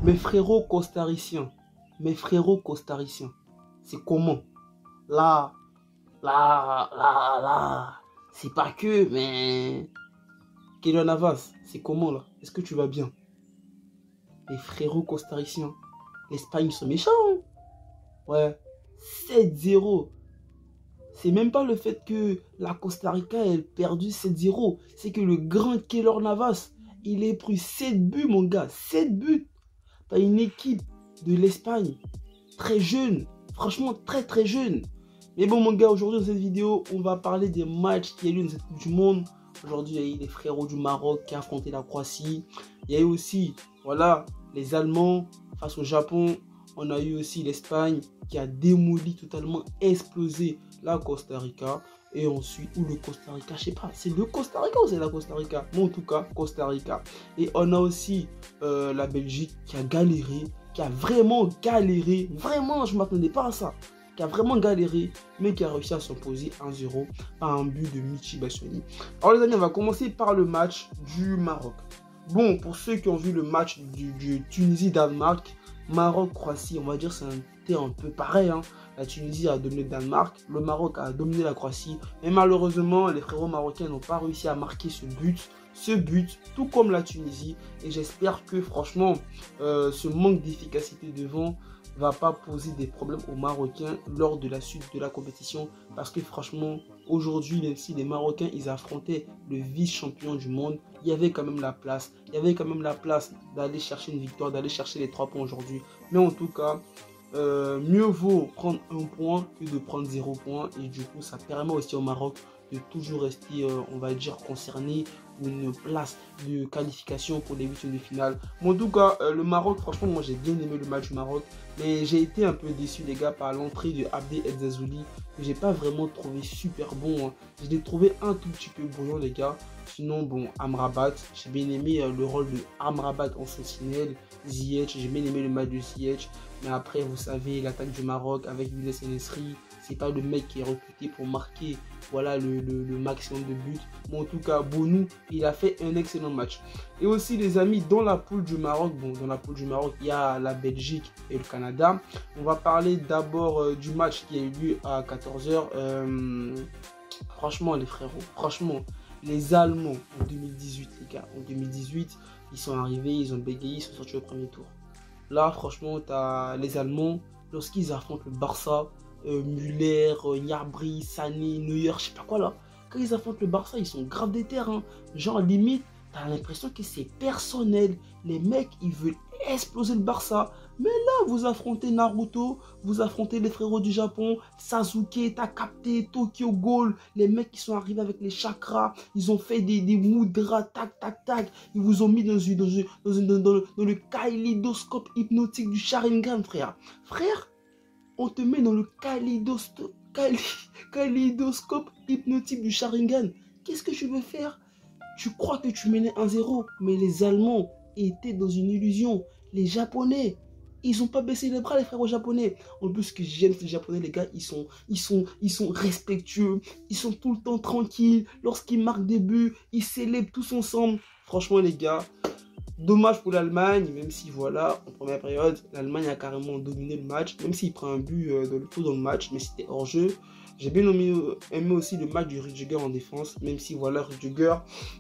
Mes frérots costariciens, c'est comment? Là, c'est pas que, mais... Keylor Navas, c'est comment là? Est-ce que tu vas bien? Les frérots costariciens, l'Espagne sont méchants. Hein? Ouais, 7-0. C'est même pas le fait que la Costa Rica ait perdu 7-0. C'est que le grand Keylor Navas, il a pris 7 buts, mon gars. 7 buts. T'as une équipe de l'Espagne très jeune. Franchement, très très jeune. Mais bon, mon gars, aujourd'hui dans cette vidéo, on va parler des matchs qu'il y a eu dans cette Coupe du Monde. Aujourd'hui, il y a eu les frérots du Maroc qui ont affronté la Croatie. Il y a eu aussi, voilà, les Allemands face au Japon. On a eu aussi l'Espagne qui a démoli, totalement explosé la Costa Rica. Et ensuite, ou le Costa Rica, je sais pas, c'est le Costa Rica ou c'est la Costa Rica? Mais en tout cas, Costa Rica. Et on a aussi la Belgique qui a galéré, qui a vraiment galéré. Vraiment, je ne m'attendais pas à ça. Qui a vraiment galéré, mais qui a réussi à s'imposer 1-0 par un but de Michy Batshuayi. Alors les amis, on va commencer par le match du Maroc. Bon, pour ceux qui ont vu le match du Tunisie-Danemark, Maroc-Croatie, on va dire que c'était un peu pareil. Hein. La Tunisie a dominé le Danemark, le Maroc a dominé la Croatie. Mais malheureusement, les frérots marocains n'ont pas réussi à marquer ce but, tout comme la Tunisie. Et j'espère que franchement, ce manque d'efficacité devant va pas poser des problèmes aux Marocains lors de la suite de la compétition. Parce que franchement, aujourd'hui, même si les Marocains, ils affrontaient le vice-champion du monde, il y avait quand même la place. Il y avait quand même la place d'aller chercher une victoire, d'aller chercher les 3 points aujourd'hui. Mais en tout cas, mieux vaut prendre 1 point que de prendre 0 point. Et du coup, ça permet aussi au Maroc de toujours rester, on va dire, concerné pour une place de qualification pour les huitièmes de finale. Mais en tout cas, le Maroc, franchement, moi j'ai bien aimé le match du Maroc. Mais j'ai été un peu déçu, les gars, par l'entrée de Abdel Elzazouli, que j'ai pas vraiment trouvé super bon. Hein. Je l'ai trouvé un tout petit peu brouillon, les gars. Sinon, bon, Amrabat, j'ai bien aimé le rôle de Amrabat en sentinelle. Ziyech, j'ai bien aimé le match de Ziyech. Mais après, vous savez, l'attaque du Maroc avec Younes Enesri, c'est pas le mec qui est recruté pour marquer, voilà, le maximum de buts. Mais en tout cas, Bounou, il a fait un excellent match. Et aussi, les amis, dans la poule du Maroc, bon, dans la poule du Maroc, il y a la Belgique et le Canada. On va parler d'abord du match qui a eu lieu à 14 h. Franchement, les frérots, franchement, les Allemands en 2018, les gars, en 2018, ils sont arrivés, ils ont bégayé, ils sont sortis au premier tour. Là, franchement, tu as les Allemands, lorsqu'ils affrontent le Barça, Müller, Gnabry, Sané, Neuer, je sais pas quoi là. Quand ils affrontent le Barça, ils sont grave déter. Hein. Genre, limite, tu as l'impression que c'est personnel. Les mecs, ils veulent exploser le Barça. Mais là, vous affrontez Naruto, vous affrontez les frérots du Japon, Sasuke, t'as capté, Tokyo Ghoul, les mecs qui sont arrivés avec les chakras, ils ont fait des mudras, tac, tac, tac, ils vous ont mis dans le kaléidoscope hypnotique du Sharingan, frère. Frère, on te met dans le kaléidoscope hypnotique du Sharingan. Qu'est-ce que tu veux faire? Tu crois que tu menais 1-0, mais les Allemands étaient dans une illusion. Les Japonais, ils n'ont pas baissé les bras, les frérots japonais. En plus, ce que j'aime, les Japonais, les gars, ils sont respectueux. Ils sont tout le temps tranquilles. Lorsqu'ils marquent des buts, ils célèbrent tous ensemble. Franchement, les gars, dommage pour l'Allemagne, même si, voilà, en première période, l'Allemagne a carrément dominé le match. Même s'il prend un but dans le match, mais c'était hors jeu. J'ai bien aimé aussi le match du Rudiger en défense, même si voilà, Rudiger,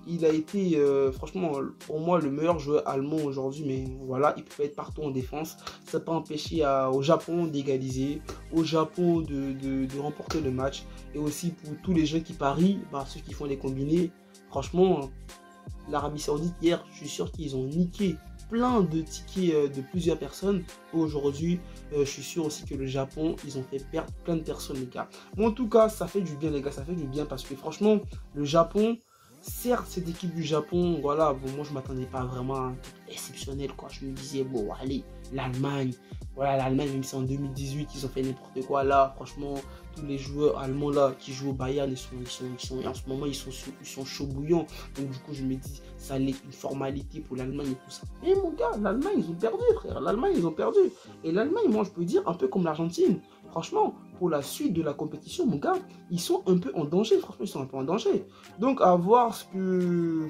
il a été franchement pour moi le meilleur joueur allemand aujourd'hui, mais voilà, il peut être partout en défense. Ça n'a pas empêché au Japon d'égaliser, au Japon de remporter le match, et aussi pour tous les gens qui parient, ceux qui font les combinés, franchement, l'Arabie Saoudite hier, je suis sûr qu'ils ont niqué plein de tickets de plusieurs personnes. Aujourd'hui, je suis sûr aussi que le Japon, ils ont fait perdre plein de personnes, les gars. Bon, en tout cas, ça fait du bien, les gars, ça fait du bien parce que franchement, le Japon, certes, cette équipe du Japon, voilà, bon, moi, je ne m'attendais pas vraiment à un truc exceptionnel, quoi. Je me disais, bon, allez, l'Allemagne, voilà, l'Allemagne, même si en 2018, ils ont fait n'importe quoi, là, franchement, tous les joueurs allemands, là, qui jouent au Bayern, en ce moment, ils sont chauds bouillants. Donc, du coup, je me dis, ça allait être une formalité pour l'Allemagne et tout ça. Mais mon gars, l'Allemagne, ils ont perdu, frère. L'Allemagne, ils ont perdu. Et l'Allemagne, moi, je peux dire, un peu comme l'Argentine. franchement, pour la suite de la compétition, mon gars, ils sont un peu en danger. Franchement, ils sont un peu en danger. Donc, à voir ce que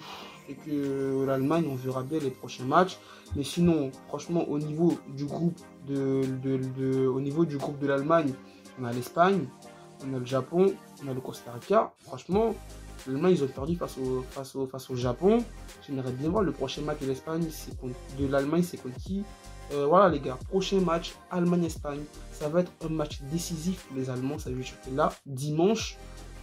l'Allemagne, on verra bien les prochains matchs. Mais sinon, franchement, au niveau du groupe de l'Allemagne, on a l'Espagne, on a le Japon, on a le Costa Rica. Franchement, l'Allemagne, ils ont perdu face au Japon. J'aimerais bien voir le prochain match de l'Allemagne, c'est contre qui? Voilà les gars, prochain match, Allemagne-Espagne. Ça va être un match décisif pour les Allemands. Ça veut dire que là, dimanche,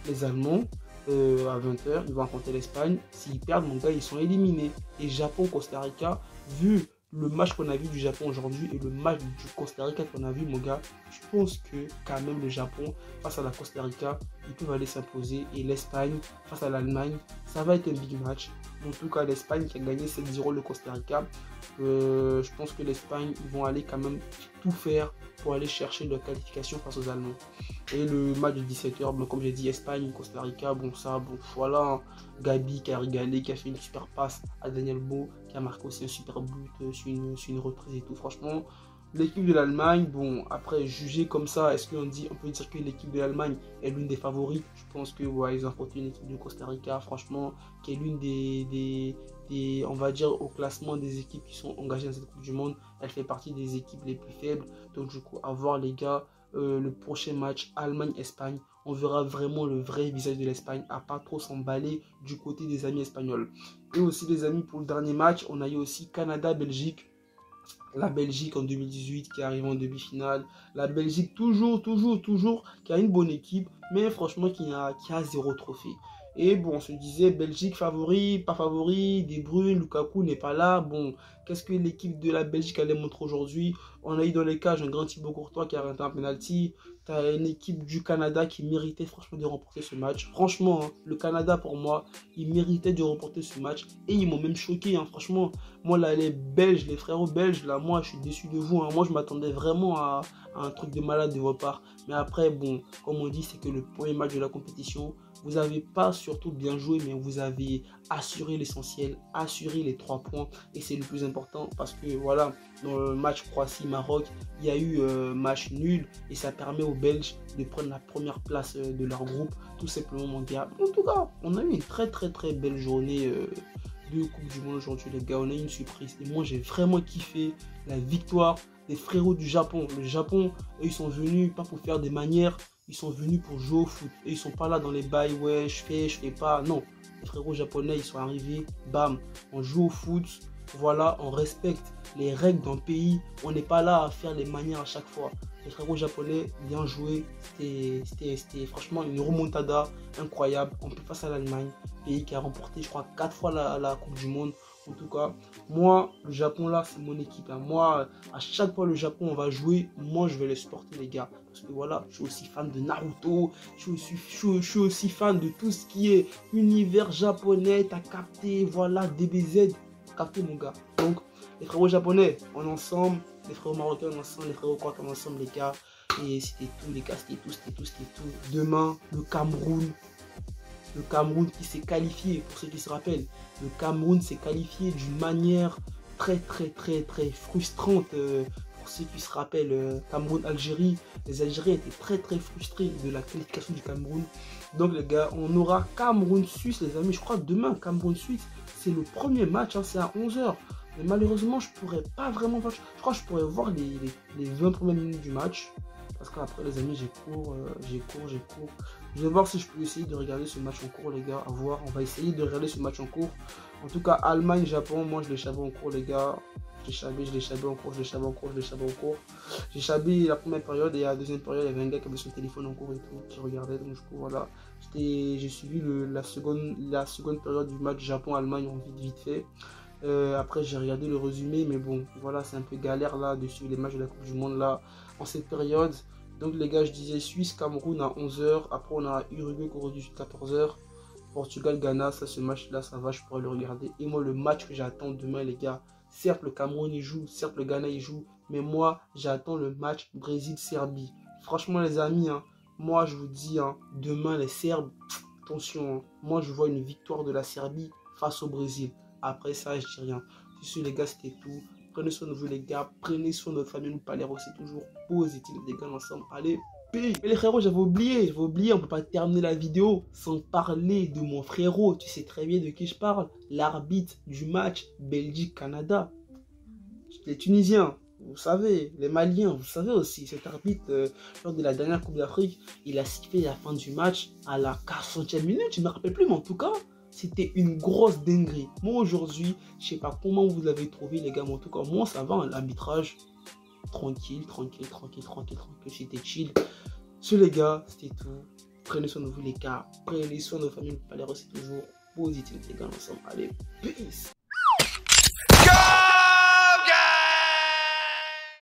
les Allemands, à 20 h, ils vont affronter l'Espagne. S'ils perdent, mon gars, ils sont éliminés. Et Japon-Costa Rica, vu le match qu'on a vu du Japon aujourd'hui et le match du Costa Rica qu'on a vu, mon gars, je pense que quand même le Japon face à la Costa Rica, ils peuvent aller s'imposer. Et l'Espagne face à l'Allemagne, ça va être un big match. En tout cas, l'Espagne qui a gagné 7-0 le Costa Rica, je pense que l'Espagne, ils vont aller quand même tout faire pour aller chercher leur qualification face aux Allemands. Et le match de 17 h, bon, comme j'ai dit, Espagne, Costa Rica, bon ça, bon voilà, hein. Gabi qui a régalé, qui a fait une super passe à Daniel Beau, qui a marqué aussi un super but sur une reprise et tout. Franchement, l'équipe de l'Allemagne, bon, après, jugé comme ça, est-ce qu'on peut dire que l'équipe de l'Allemagne est l'une des favorites? Je pense que, ouais, ils ont affronté une équipe du Costa Rica, franchement, qui est l'une on va dire, au classement des équipes qui sont engagées dans cette Coupe du Monde. Elle fait partie des équipes les plus faibles. Donc, du coup, à voir, les gars, le prochain match, Allemagne-Espagne. On verra vraiment le vrai visage de l'Espagne, à pas trop s'emballer du côté des amis espagnols. Et aussi, les amis, pour le dernier match, on a eu aussi Canada-Belgique. La Belgique en 2018 qui arrive en demi-finale. La Belgique toujours, qui a une bonne équipe, mais franchement qui a zéro trophée. Et bon, on se disait Belgique favori, pas favori, De Bruyne, Lukaku n'est pas là. Bon, qu'est-ce que l'équipe de la Belgique allait montrer aujourd'hui? On a eu dans les cages un grand Thibaut Courtois qui a raté un penalty. Tu as une équipe du Canada qui méritait franchement de remporter ce match. Franchement, hein, le Canada pour moi, il méritait de remporter ce match. Et ils m'ont même choqué, hein, franchement. Moi là, les Belges, les frérots belges, là, moi je suis déçu de vous. Hein. Moi je m'attendais vraiment à un truc de malade de votre part. Mais après, bon, comme on dit, c'est que le premier match de la compétition, vous n'avez pas surtout bien joué, mais vous avez assuré l'essentiel, assuré les 3 points. Et c'est le plus important parce que voilà, dans le match Croatie-Maroc, il y a eu match nul et ça permet aux Belges de prendre la première place de leur groupe, tout simplement, mon gars. En tout cas, on a eu une très belle journée de Coupe du Monde aujourd'hui, les gars. On a eu une surprise et moi j'ai vraiment kiffé la victoire des frérots du Japon. Le Japon, eux, ils sont venus pas pour faire des manières, ils sont venus pour jouer au foot. Et ils sont pas là dans les bails, ouais, je fais pas. Non, les frérots japonais, ils sont arrivés, bam, on joue au foot. Voilà, on respecte les règles d'un pays. On n'est pas là à faire les manières à chaque fois. Les frérots japonais, bien joué. C'était franchement une remontada incroyable. On peut face à l'Allemagne, pays qui a remporté, je crois, 4 fois la Coupe du Monde. En tout cas, moi, le Japon là, c'est mon équipe. Hein. Moi, à chaque fois le Japon, on va jouer, moi, je vais les supporter, les gars. Parce que voilà, je suis aussi fan de Naruto. Je suis aussi fan de tout ce qui est univers japonais. T'as capté, voilà, DBZ. Capté, mon gars. Donc, les frérots japonais, on est ensemble. Les frérots marocains, on est ensemble. Les frérots croates, on est ensemble, les gars. Et c'était tout, les gars. C'était tout. Demain, le Cameroun. Le Cameroun qui s'est qualifié, pour ceux qui se rappellent, le Cameroun s'est qualifié d'une manière très frustrante. Pour ceux qui se rappellent, Cameroun-Algérie, les Algériens étaient très frustrés de la qualification du Cameroun. Donc les gars, on aura Cameroun-Suisse, les amis. Je crois que demain, Cameroun-Suisse, c'est le premier match, hein, c'est à 11 h. Mais malheureusement, je pourrais pas vraiment voir. Je crois que je pourrais voir les 20 premières minutes du match. Parce qu'après, les amis, j'ai cours. Je vais voir si je peux essayer de regarder ce match en cours, les gars. À voir. On va essayer de regarder ce match en cours. En tout cas, Allemagne-Japon, moi, je l'ai chabé en cours, les gars. Je l'ai chabé en cours. J'ai chabé la première période et à la deuxième période, il y avait un gars qui avait son téléphone en cours et tout, qui regardait. Donc, du coup, voilà. J'ai suivi la seconde période du match Japon-Allemagne en vite fait. Après j'ai regardé le résumé, mais bon voilà, c'est un peu galère là de suivre les matchs de la Coupe du Monde là en cette période. Donc les gars, je disais Suisse Cameroun à 11 h, après on a Uruguay Corée du Sud 14 h, Portugal Ghana, ça, ce match là ça va, je pourrais le regarder. Et moi le match que j'attends demain, les gars, certes le Cameroun il joue, certes le Ghana il joue, mais moi j'attends le match Brésil-Serbie. Franchement les amis, hein, moi je vous dis, hein, demain les Serbes, attention, hein, moi je vois une victoire de la Serbie face au Brésil. Après ça, je dis rien. Sur ce, les gars, c'était tout. Prenez soin de vous, les gars. Prenez soin de notre famille. Nous parler aussi toujours positif, les gars, ensemble. Allez. paix. Et les frérots, j'avais oublié, on peut pas terminer la vidéo sans parler de mon frérot. Tu sais très bien de qui je parle. L'arbitre du match Belgique-Canada. Les Tunisiens, vous savez, les Maliens, vous savez aussi, cet arbitre, lors de la dernière Coupe d'Afrique, il a sifflé la fin du match à la 40e minute, je ne me rappelle plus, mais en tout cas, c'était une grosse dinguerie. Moi, aujourd'hui, je sais pas comment vous l'avez trouvé, les gars, mais en tout cas, moi, ça va, hein, l'arbitrage, tranquille, c'était chill. Sur les gars, c'était tout. Prenez soin de vous, les gars, prenez soin de vos familles, pas les rester toujours positifs, les gars, ensemble. Allez, peace!